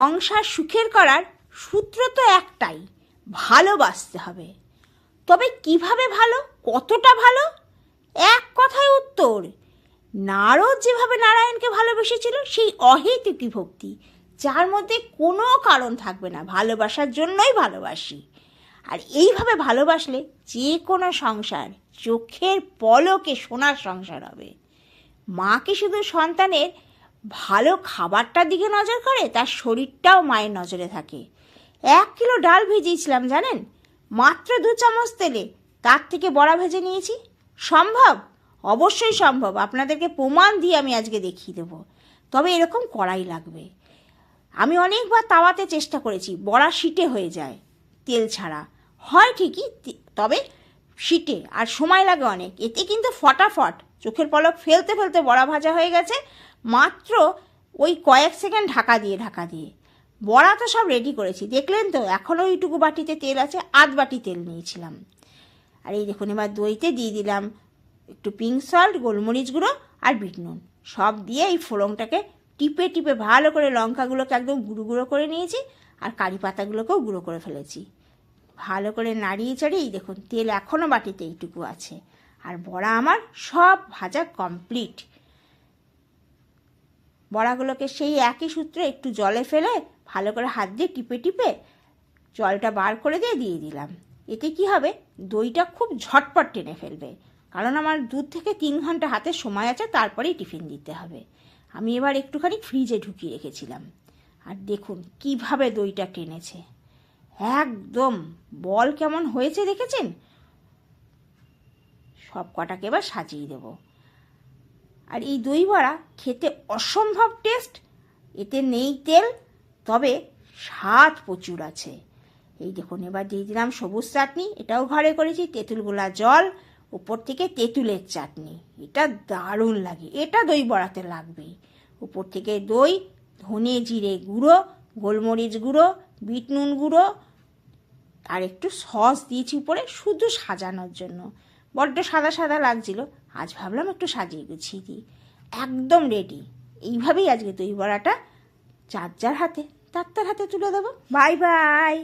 সংসার সুখের করার সূত্র তো একটাই, ভালোবাসতে হবে। তবে কিভাবে ভালো, কতটা ভালো? এক কথায় উত্তর, নারদ যেভাবে নারায়ণকে ভালোবেসেছিল সেই অহেতুকী ভক্তি, যার মধ্যে কোনো কারণ থাকবে না, ভালোবাসার জন্যই ভালোবাসি। আর এইভাবে ভালোবাসলে যে কোনো সংসার চোখের পলকে সোনার সংসার হবে। মা কি শুধু সন্তানের ভালো খাবারটার দিকে নজর করে, তার শরীরটাও মায়ের নজরে থাকে। 1 কিলো ডাল ভেজেছিলাম জানেন, মাত্র 2 চামচ তেলে, তার থেকে বড়া ভেজে নিয়েছি। সম্ভব? অবশ্যই সম্ভব। আপনাদেরকে প্রমাণ দিয়ে আমি আজকে দেখিয়ে দেবো। তবে এরকম করাই লাগবে। আমি অনেকবার তাওয়াতে চেষ্টা করেছি, বড়া শিটে হয়ে যায়, তেল ছাড়া হয় ঠিকই, তবে শিটে আর সময় লাগে অনেক। এতে কিন্তু ফটাফট চোখের পলক ফেলতে ফেলতে বড়া ভাজা হয়ে গেছে, মাত্র ওই কয়েক সেকেন্ড ঢাকা দিয়ে। বড়া তো সব রেডি করেছি, দেখলেন তো। এখনও ওইটুকু বাটিতে তেল আছে, আধ বাটি তেল নিয়েছিলাম। আর এই দেখুন, এবার দইতে দিয়ে দিলাম একটু পিঙ্ক সল্ট, গোলমরিচ গুঁড়ো আর বিট নুন, সব দিয়ে এই ফোড়নটাকে টিপে ভালো করে লঙ্কাগুলোকে একদম গুঁড়ো করে নিয়েছি, আর কারি পাতাগুলোকেও গুঁড়ো করে ফেলেছি। ভালো করে নাড়িয়ে চাড়িয়ে এই দেখুন, তেল এখনও বাটিতে এইটুকু আছে, আর বড়া আমার সব ভাজা কমপ্লিট। বড়াগুলোকে সেই একই সূত্রে একটু জলে ফেলে ভালো করে হাত দিয়ে টিপে জলটা বার করে দিয়ে দিলাম। এতে কি হবে, দইটা খুব ঝটপট টেনে ফেলবে, কারণ আমার 2 থেকে 3 ঘন্টা হাতে সময় আছে, তারপরেই টিফিন দিতে হবে। আমি এবার একটুখানি ফ্রিজে ঢুকিয়ে রেখেছিলাম, আর দেখুন কিভাবে দইটা টেনেছে, একদম বল কেমন হয়েছে দেখেছেন। সব কটাকে এবার সাজিয়ে দেব। আর এই দই বড়া খেতে অসম্ভব টেস্ট, এতে নেই তেল, তবে স্বাদ প্রচুর আছে। এই দেখুন, এবার দিয়ে দিলাম সবুজ চাটনি, এটাও ঘরে করেছি, তেঁতুল গোলা জল, উপর থেকে তেঁতুলের চাটনি, এটা দারুণ লাগে, এটা দই বড়াতে লাগবেই। উপর থেকে দই, ধনে জিরে গুঁড়ো, গোলমরিচ গুঁড়ো, বিট নুন গুঁড়ো, আর একটু সস দিয়েছি উপরে শুধু সাজানোর জন্য। বড্ড সাদা লাগছিল, আজ ভাবলাম একটু সাজিয়ে গুছিয়ে দিই। একদম রেডি। এইভাবেই আজকে দই বড়াটা যার হাতে তার হাতে তুলে দেবো। Bye bye.